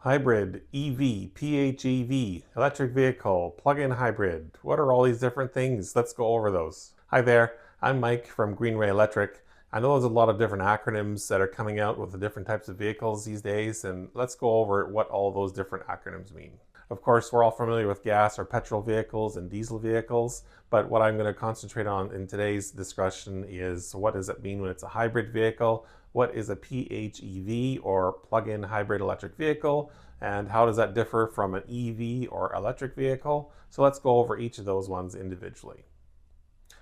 Hybrid, EV, PHEV, electric vehicle, plug-in hybrid. What are all these different things? Let's go over those. Hi there, I'm Mike from Greenway Electric. I know there's a lot of different acronyms that are coming out with the different types of vehicles these days, and let's go over what all those different acronyms mean. Of course, we're all familiar with gas or petrol vehicles and diesel vehicles, but what I'm going to concentrate on in today's discussion is what does it mean when it's a hybrid vehicle? What is a PHEV or plug-in hybrid electric vehicle? And how does that differ from an EV or electric vehicle? So let's go over each of those ones individually.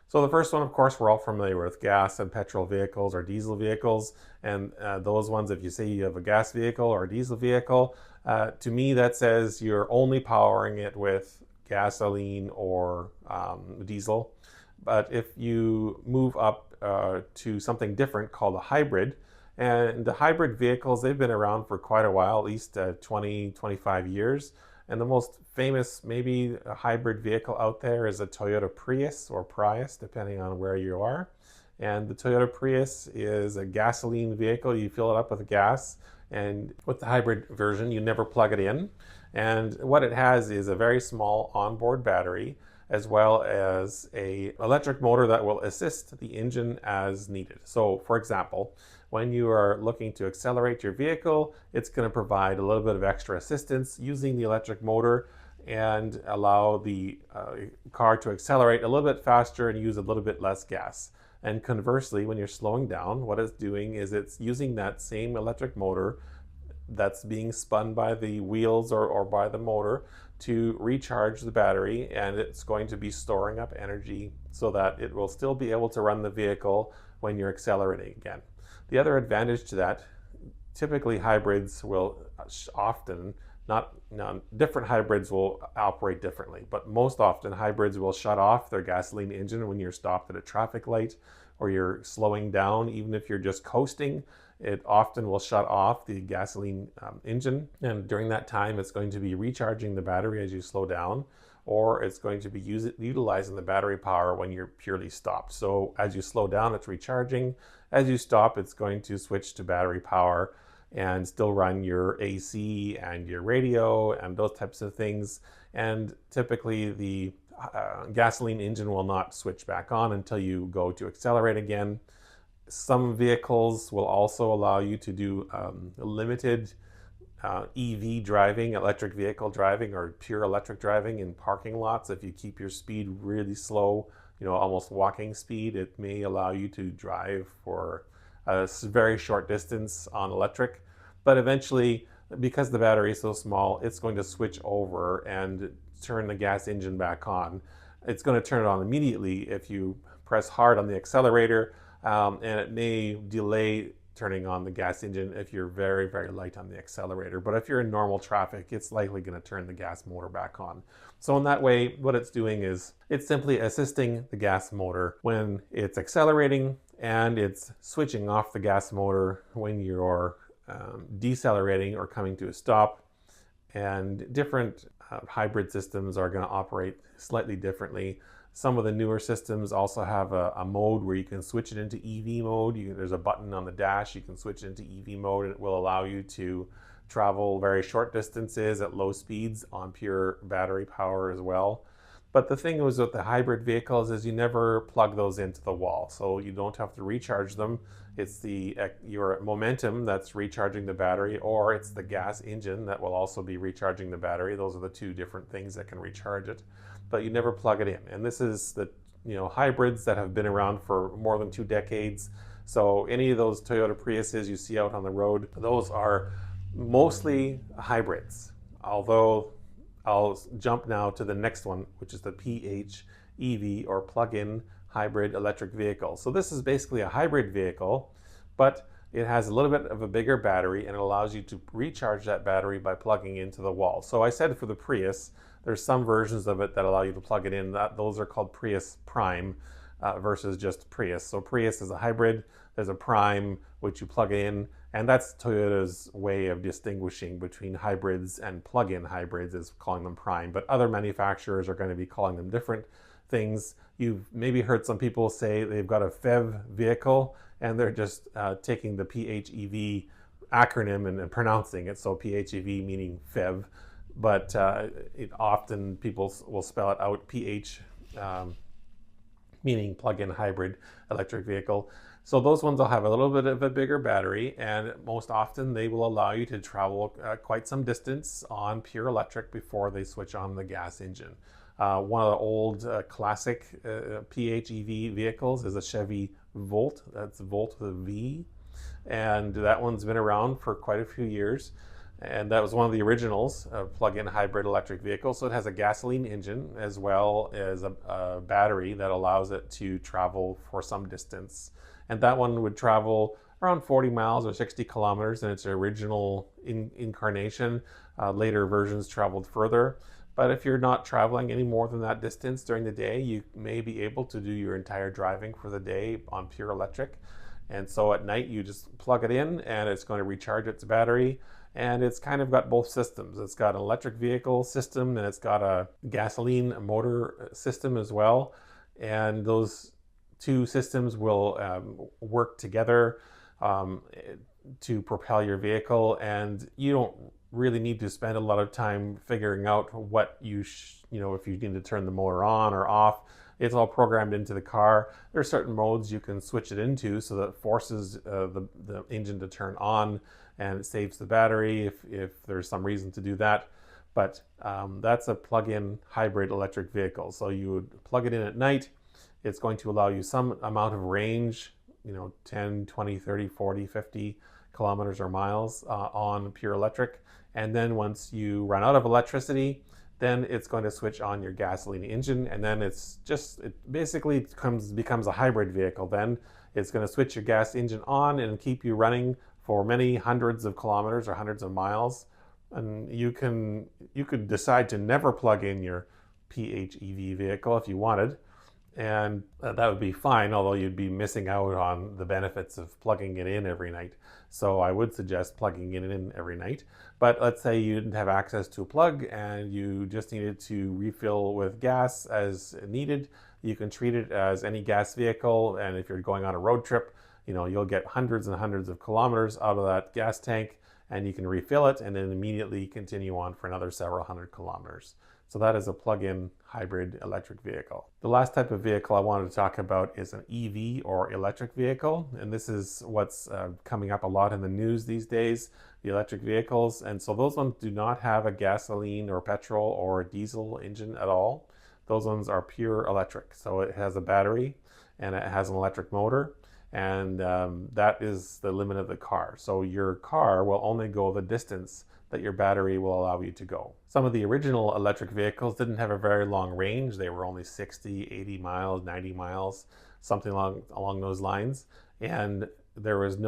So the first one, of course, we're all familiar with gas and petrol vehicles or diesel vehicles. And those ones, if you say you have a gas vehicle or a diesel vehicle, to me that says you're only powering it with gasoline or diesel. But if you move up to something different called a hybrid, and the hybrid vehicles, they've been around for quite a while, at least 20, 25 years. And the most famous, maybe a hybrid vehicle out there is a Toyota Prius or Prius, depending on where you are. And the Toyota Prius is a gasoline vehicle. You fill it up with gas, and with the hybrid version, you never plug it in. And what it has is a very small onboard battery, as well as an electric motor that will assist the engine as needed. So, for example, when you are looking to accelerate your vehicle, it's going to provide a little bit of extra assistance using the electric motor and allow the car to accelerate a little bit faster and use a little bit less gas. And conversely, when you're slowing down, what it's doing is it's using that same electric motor that's being spun by the wheels or by the motor to recharge the battery, and it's going to be storing up energy so that it will still be able to run the vehicle when you're accelerating again. The other advantage to that, typically hybrids will often, different hybrids will operate differently, but most often hybrids will shut off their gasoline engine when you're stopped at a traffic light or you're slowing down. Even if you're just coasting, it often will shut off the gasoline engine, and during that time it's going to be recharging the battery as you slow down, or it's going to be utilizing the battery power when you're purely stopped. So as you slow down, it's recharging. As you stop, it's going to switch to battery power and still run your AC and your radio and those types of things. And typically the gasoline engine will not switch back on until you go to accelerate again. Some vehicles will also allow you to do limited EV driving, electric vehicle driving, or pure electric driving in parking lots. If you keep your speed really slow, almost walking speed, it may allow you to drive for a very short distance on electric. But eventually, because the battery is so small, it's going to switch over and turn the gas engine back on. It's going to turn it on immediately if you press hard on the accelerator, and it may delay turning on the gas engine if you're very, very light on the accelerator. But if you're in normal traffic, it's likely going to turn the gas motor back on. So in that way, what it's doing is it's simply assisting the gas motor when it's accelerating, and it's switching off the gas motor when you're decelerating or coming to a stop. And different hybrid systems are going to operate slightly differently. Some of the newer systems also have a mode where you can switch it into EV mode. There's a button on the dash, you can switch it into EV mode, and it will allow you to travel very short distances at low speeds on pure battery power as well. But the thing is with the hybrid vehicles is you never plug those into the wall, so you don't have to recharge them. It's your momentum that's recharging the battery, or it's the gas engine that will also be recharging the battery. Those are the two different things that can recharge it, but you never plug it in. And this is the hybrids that have been around for more than 2 decades. So any of those Toyota Priuses you see out on the road, those are mostly hybrids. Although I'll jump now to the next one, which is the PHEV or plug-in hybrid electric vehicle. So this is basically a hybrid vehicle, but it has a little bit of a bigger battery, and it allows you to recharge that battery by plugging into the wall. So I said for the Prius, there's some versions of it that allow you to plug it in. Those are called Prius Prime versus just Prius. So Prius is a hybrid. There's a Prime, which you plug in, and that's Toyota's way of distinguishing between hybrids and plug-in hybrids, is calling them Prime. But other manufacturers are going to be calling them different things. You've maybe heard some people say they've got a PHEV vehicle, and they're just taking the PHEV acronym and pronouncing it, so PHEV meaning PHEV, but it often people will spell it out PH meaning plug-in hybrid electric vehicle. So those ones will have a little bit of a bigger battery, and most often they will allow you to travel quite some distance on pure electric before they switch on the gas engine. One of the old classic PHEV vehicles is a Chevy Volt. That's Volt with a V, and that one's been around for quite a few years. And that was one of the originals of plug-in hybrid electric vehicles. So it has a gasoline engine as well as a battery that allows it to travel for some distance. And that one would travel around 40 miles or 60 kilometers in its original incarnation. Later versions traveled further. But if you're not traveling any more than that distance during the day, you may be able to do your entire driving for the day on pure electric. And so at night you just plug it in and it's going to recharge its battery. And it's kind of got both systems. It's got an electric vehicle system and it's got a gasoline motor system as well. And those two systems will work together to propel your vehicle. And you don't really need to spend a lot of time figuring out what if you need to turn the motor on or off. It's all programmed into the car. There are certain modes you can switch it into so that it forces the engine to turn on, and it saves the battery if there's some reason to do that. But that's a plug-in hybrid electric vehicle. So you would plug it in at night. It's going to allow you some amount of range, 10, 20, 30, 40, 50 kilometers or miles on pure electric. And then once you run out of electricity, then it's going to switch on your gasoline engine, and then it basically becomes a hybrid vehicle. Then it's going to switch your gas engine on and keep you running for many hundreds of kilometers or hundreds of miles. And you could decide to never plug in your PHEV vehicle if you wanted, and that would be fine, although you'd be missing out on the benefits of plugging it in every night. So I would suggest plugging it in every night. But let's say you didn't have access to a plug and you just needed to refill with gas as needed. You can treat it as any gas vehicle, and if you're going on a road trip, you'll get hundreds and hundreds of kilometers out of that gas tank, and you can refill it and then immediately continue on for another several hundred kilometers. So that is a plug-in hybrid electric vehicle. The last type of vehicle I wanted to talk about is an EV or electric vehicle. And this is what's coming up a lot in the news these days, the electric vehicles. And so those ones do not have a gasoline or petrol or diesel engine at all. Those ones are pure electric. So it has a battery and it has an electric motor. And that is the limit of the car. So your car will only go the distance that your battery will allow you to go. Some of the original electric vehicles didn't have a very long range. They were only 60, 80 miles, 90 miles, something along those lines. And there was and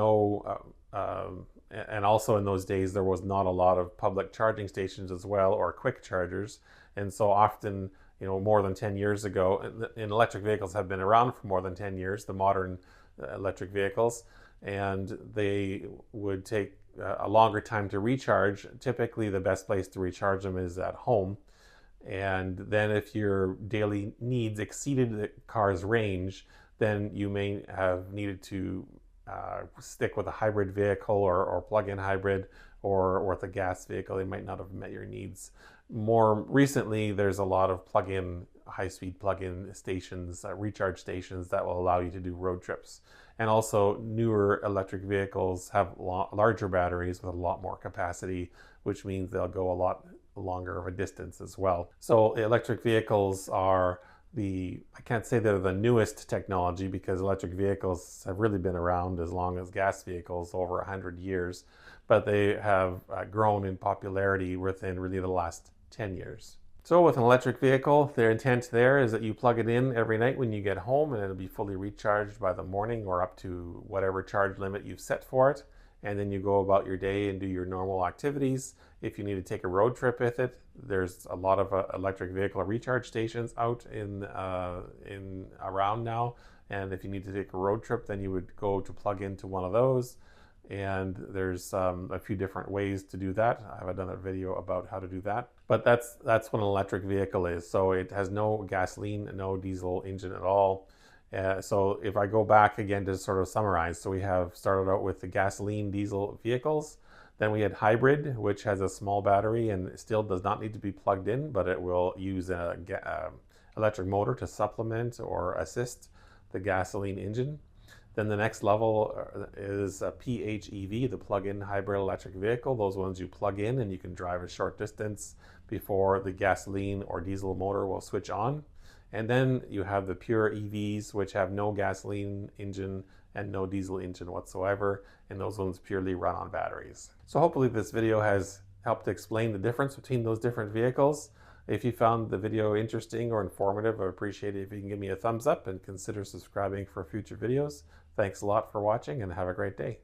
also in those days, there was not a lot of public charging stations as well, or quick chargers. And so often, more than 10 years ago, and electric vehicles have been around for more than 10 years, the modern electric vehicles, and they would take a longer time to recharge. Typically, the best place to recharge them is at home. And then if your daily needs exceeded the car's range, then you may have needed to stick with a hybrid vehicle or plug-in hybrid or with a gas vehicle. They might not have met your needs. More recently, there's a lot of high-speed plug-in stations, recharge stations that will allow you to do road trips. And also newer electric vehicles have larger batteries with a lot more capacity, which means they'll go a lot longer of a distance as well. So electric vehicles are I can't say they're the newest technology, because electric vehicles have really been around as long as gas vehicles, over 100 years, but they have grown in popularity within really the last 10 years. So with an electric vehicle, their intent there is that you plug it in every night when you get home, and it'll be fully recharged by the morning or up to whatever charge limit you've set for it. And then you go about your day and do your normal activities. If you need to take a road trip with it, there's a lot of electric vehicle recharge stations out in around now. And if you need to take a road trip, then you would go to plug into one of those. And there's a few different ways to do that. I've done a video about how to do that. But that's what an electric vehicle is. So it has no gasoline, no diesel engine at all. So if I go back again to sort of summarize, so we have started out with the gasoline diesel vehicles. Then we had hybrid, which has a small battery and still does not need to be plugged in, but it will use a electric motor to supplement or assist the gasoline engine. Then the next level is a PHEV, the plug-in hybrid electric vehicle. Those ones you plug in and you can drive a short distance before the gasoline or diesel motor will switch on. And then you have the pure EVs, which have no gasoline engine and no diesel engine whatsoever, and those ones purely run on batteries. So hopefully this video has helped explain the difference between those different vehicles. If you found the video interesting or informative, I appreciate it if you can give me a thumbs up and consider subscribing for future videos. Thanks a lot for watching and have a great day.